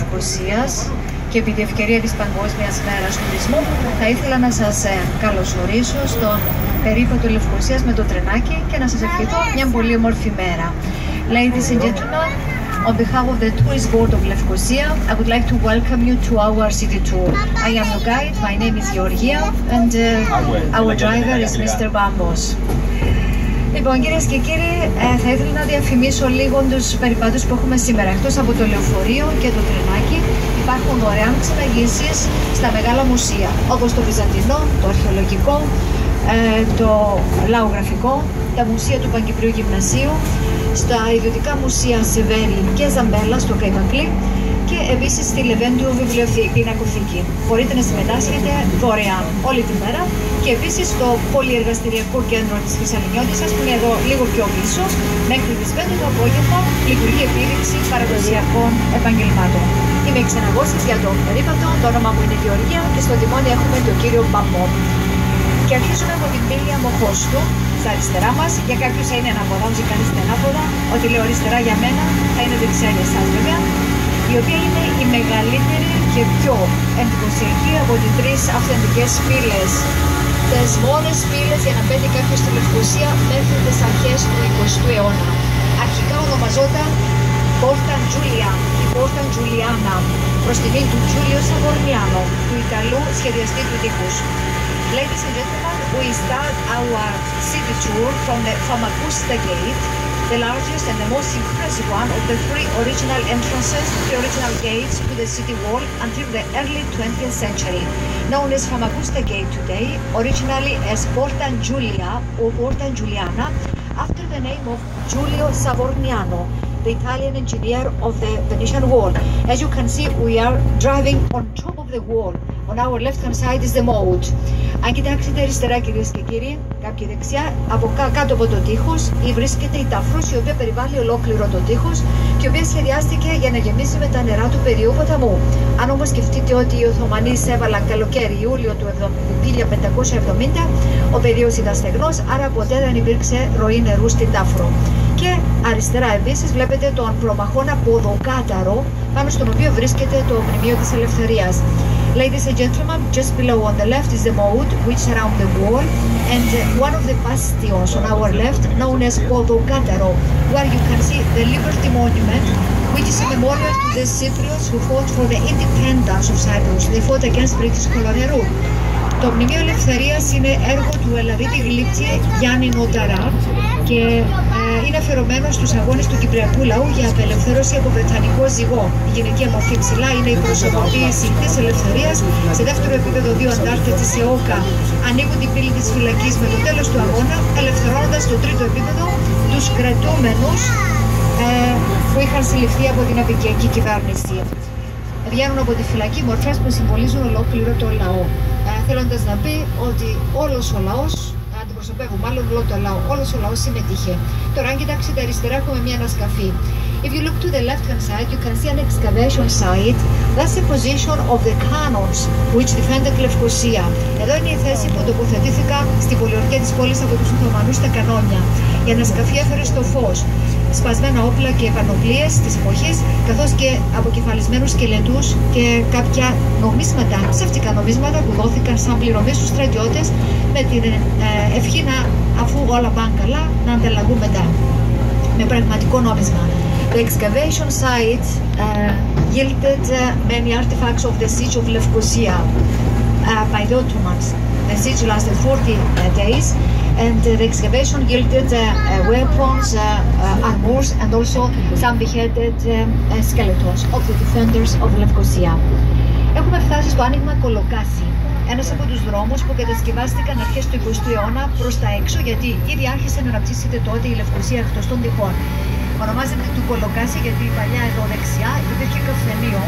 Λευκωσίας και επί τη ευκαιρία της Παγκόσμιας Μέρας Τουρισμού θα ήθελα να σας καλωσορίσω στον περίπατο Λευκωσίας με το τρενάκι και να σας ευχηθώ μια πολύ όμορφη μέρα. Ladies and gentlemen, on behalf of the Tourist Board of Lefkosia, I would like to welcome you to our city tour. I am your guide, my name is Georgia, and our driver is Mr. Bambos. Λοιπόν, κυρίες και κύριοι, θα ήθελα να διαφημίσω λίγο τους περιπάτους που έχουμε σήμερα. Εκτός από το λεωφορείο και το τρενάκι, υπάρχουν δωρεάν ξεναγήσεις στα μεγάλα μουσεία, όπως το Βυζαντινό, το Αρχαιολογικό, το Λαογραφικό, τα μουσεία του Παγκυπρίου Γυμνασίου, στα ιδιωτικά μουσεία Σεβέρη και Ζαμπέλα στο Καϊμακλή και επίσης στη Λεβέντιου Πινακοθήκη. Μπορείτε να συμμετάσχετε δωρεάν όλη τη μέρα και επίσης στο πολυεργαστηριακό κέντρο της Θεσσαλονίκης που είναι εδώ λίγο πιο πίσω, μέχρι τις 5 το απόγευμα λειτουργεί επίδειξη παραδοσιακών επαγγελμάτων. Είμαι ξεναγώσης για το περίπατο, το όνομα μου είναι Γεωργία και στο τιμόνι έχουμε τον κύριο Μπαμπό. Και αρχίζουμε από την πύλη Αμοχώστου, στα αριστερά μας. Για κάποιους θα είναι ανάποδα, όσοι κάνεις την ανάποδα. Ό,τι λέω αριστερά για μένα θα είναι δεξιά για εσάς βέβαια. Η οποία είναι η μεγαλύτερη και πιο εντυπωσιακή από τις τρεις αυθεντικές πύλες. Τις μόνες πύλες για να μπαίνει κάποιος στη Λευκωσία μέχρι τις αρχές του 20ου αιώνα. Αρχικά ονομαζόταν Πόρτα Τζούλια ή Πόρτα Τζουλιάνα, προς τιμή του Τζούλιο Σαβορνιάνο, του Ιταλού σχεδιαστή του τείχους. Ladies and gentlemen, we start our city tour from the Famagusta Gate, the largest and the most impressive one of the three original entrances, the original gates to the city wall until the early 20th century. Known as Famagusta Gate today, originally as Porta Giulia or Porta Giuliana, after the name of Giulio Savorniano, the Italian engineer of the Venetian wall. As you can see, we are driving on top of the wall. On our left hand side is the moat. Αν κοιτάξετε αριστερά, κυρίες και κύριοι, κάποιοι δεξιά, κάτω από το τείχος βρίσκεται η τάφρος, η οποία περιβάλλει ολόκληρο το τείχος και η οποία σχεδιάστηκε για να γεμίσει με τα νερά του περιού ποταμού. Αν όμως σκεφτείτε ότι οι Οθωμανοί έβαλαν καλοκαίρι Ιούλιο του 1570, ο περιός ήταν στεγνός, άρα ποτέ δεν υπήρξε ροή νερού στην τάφρο. Και αριστερά επίσης βλέπετε τον προμαχώνα ποδοκάταρο, πάνω στον οποίο βρίσκεται το μνημείο της Ελευθερίας. Ladies and gentlemen, just below on the left is the moat which surround the wall, and one of the bastions on our left known as Podokataro, where you can see the Liberty Monument, which is a memorial to the Cypriots who fought for the independence of Cyprus. They fought against British colonial rule. Το Μνημείο Ελευθερίας είναι έργο του Ελλαδίτη γλύπτη Γιάννη Νοταρά και είναι αφιερωμένο στους αγώνες του Κυπριακού λαού για απελευθέρωση από βρετανικό ζυγό. Η γυναικεία μορφή ψηλά είναι η προσωποποίηση της ελευθερίας. Σε δεύτερο επίπεδο, δύο αντάρτες της ΕΟΚΑ ανοίγουν την πύλη της φυλακής με το τέλος του αγώνα, ελευθερώνοντας στο τρίτο επίπεδο τους κρατούμενους που είχαν συλληφθεί από την απικιακή κυβέρνηση. Βγαίνουν από τη φυλακή μορφές που συμβολίζουν ολόκληρο το λαό. Θέλοντας να πει ότι όλος ο λαός, αντιπροσωπεύουν μάλλον όλο το λαό, όλος ο λαός συμμετείχε. Τώρα αν κοιτάξετε αριστερά έχουμε μια ανασκαφή. If you look to the left hand side, you can see an excavation site. That's the position of the cannons which defended Lefkosia. Εδώ είναι η θέση που τοποθετήθηκαν στην πολιορκία της πόλης από τους Οθωμανούς τα κανόνια. Η ανασκαφή έφερε στο φως σπασμένα όπλα και πανοπλίες της εποχής, καθώς και αποκεφαλισμένους σκελετούς και κάποια νομίσματα, ψεύτικα νομίσματα που δόθηκαν σαν πληρωμή στους στρατιώτες με την ευχή να, αφού όλα πάνε καλά, να ανταλλαγούν μετά με πραγματικό νόμισμα. The excavation site yielded many artifacts of the siege of Lefkosia by the Ottomans. The siege lasted 40 days, and the excavation yielded weapons, armors, and also some beheaded skeletons of the defenders of Lefkosia. Έχουμε φτάσει στο άνοιγμα Κολοκάση, ένας από τους δρόμους που κατασκευάστηκαν αρχές του 20ου αιώνα προς τα έξω, γιατί ήδη άρχισε να αναπτύσσεται τότε η Λευκωσία εκτός των τυχών. Ονομάζεται του Κολοκάση γιατί παλιά εδώ δεξιά υπήρχε καφενείο,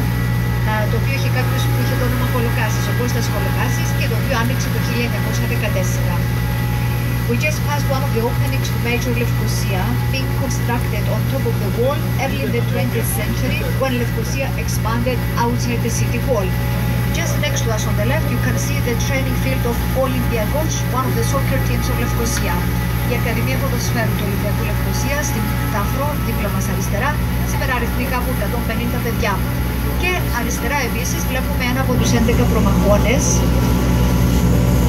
το οποίο είχε κάποιος που είχε το όνομα Κολοκάσης, ο Κώστας Κολοκάσης, και το οποίο άνοιξε το 1914. We just passed one of the openings to Major Lefkosia, being constructed on top of the wall early in the 20th century when Lefkosia expanded outside the city wall. Just next to us on the left, you can see the training field of Olympiakos, one of the soccer teams of Lefkosia. Η Ακαδημία Ποδοσφαίρου του Ολυμπιακού Λευκωσία στην Ταφρό, δίπλα μας αριστερά, σήμερα αριθμεί κάπου 150 παιδιά. Και αριστερά επίσης βλέπουμε ένα από τους 11 προμαχώνες,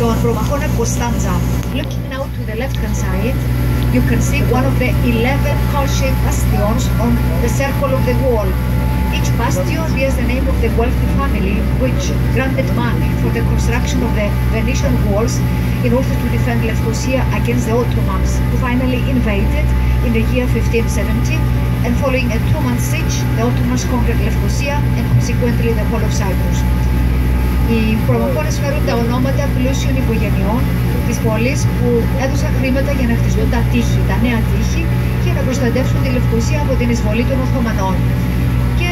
τον προμαχώνα Κωνσταντζα. Looking now to the left hand side, you can see one of the 11 heart-shaped bastions on the circle of the wall. Each bastion bears the name of the wealthy family which granted money for the construction of the Venetian walls in order to defend Lefkosia against the Ottomans, who finally invaded in the year 1570, and following a 2-month siege, the Ottomans conquered Lefkosia and consequently the whole of Cyprus. Οι προμαχώνες φέρουν τα ονόματα πλούσιων οικογενειών της πόλης που έδωσαν χρήματα για να χτιστούν τα τείχη, τα νέα τείχη, και να προστατεύσουν τη Λευκοσία από την εισβολή των Οθωμανών. Και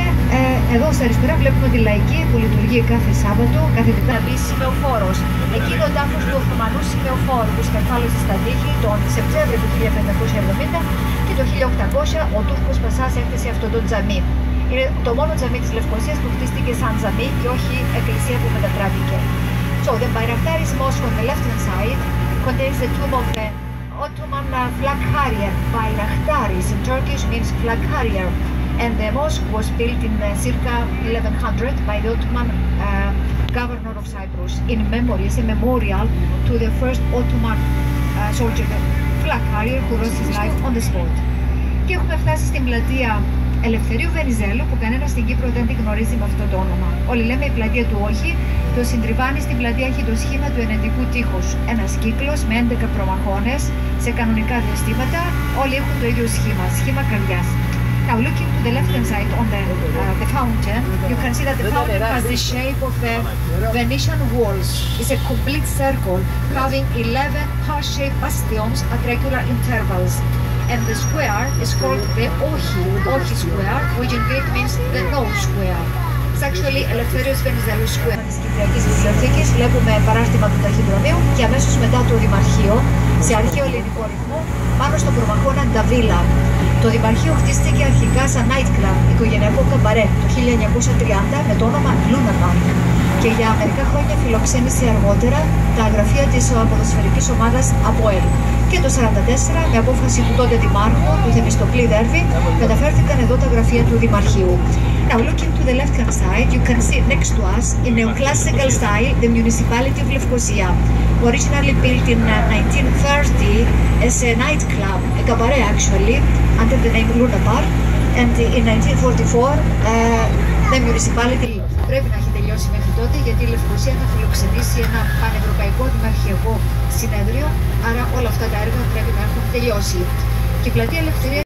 εδώ στα αριστερά βλέπουμε τη λαϊκή που λειτουργεί κάθε Σάββατο, κάθε Τετάρτη. Σημεοφόρος. Εκεί είναι ο τάφος του Οθωμανού σημεοφόρου που σκαρφάλωσε στα τείχη τον Σεπτέμβριο του 1570 και το 1800 ο Τούρκος Πασάς έκτισε αυτό το τζαμί. Είναι το μόνο τζαμί της Λευκοσίας που χτίστηκε σαν τζαμί και όχι εκκλησία που μετατράπηκε. So the Bayraktaris mosque on the left hand side contains the tomb of the Ottoman flag carrier. Bayraktaris in Turkish means flag carrier. And the mosque was built in circa 1100 by the Ottoman governor of Cyprus in memory, as a memorial to the first Ottoman soldier, the flag carrier who lost his life on the spot. Και έχουμε φτάσει στην πλατεία Ελευθερίου Βενιζέλου, που κανένας στην Κύπρο δεν τη γνωρίζει με αυτό το όνομα. Όλοι λέμε η πλατεία του όχι. Το Συντριβάνι στην πλατεία έχει το σχήμα του ενετικού τείχους. Ένας κύκλος με 11 προμαχώνες σε κανονικά διαστήματα. Όλοι έχουν το ίδιο σχήμα, σχήμα καρδιάς. Now looking to the left hand side on the fountain, you can see that the fountain has the shape of the Venetian walls. It's a complete circle having 11 heart-shaped bastions at regular intervals. And the square is called the Ochi square, which in Greek means the no square. It's actually Ελευθέριος Βενιζέλου Square. Της Κυπριακής Βιβλιοθήκης βλέπουμε παράρτημα του ταχυδρομείου και αμέσως μετά το Δημαρχείο, σε αρχαίο ελληνικό ρυθμό, πάνω στον προμαχώνα Νταβίλα. Το Δημαρχείο χτίστηκε αρχικά σαν night club, οικογενειακό καμπαρέ, το 1930 με το όνομα Luna Park. Και για μερικά χρόνια φιλοξένησε αργότερα τα γραφεία της ποδοσφαιρικής ομάδας ΑΠΟΕΛ. Και το 1944, με απόφαση του τότε Δημάρχου, του Θεμιστοκλή Δέρβη, μεταφέρθηκαν εδώ τα γραφεία του Δημαρχείου. Now looking to the left hand side, you can see next to us, in neoclassical style, the municipality of Lefkosia. Originally built in 1930 as a nightclub, a cabaret actually, under the name Luna Park, and in 1944 the municipality. Πρέπει να έχει τελειώσει μέχρι τότε, γιατί η Λευκοσία θα φιλοξενήσει ένα πανευρωπαϊκό δημαρχιακό συνέδριο, άρα όλα αυτά τα έργα πρέπει να έχουν τελειώσει. Και η πλατεία Ελευθερία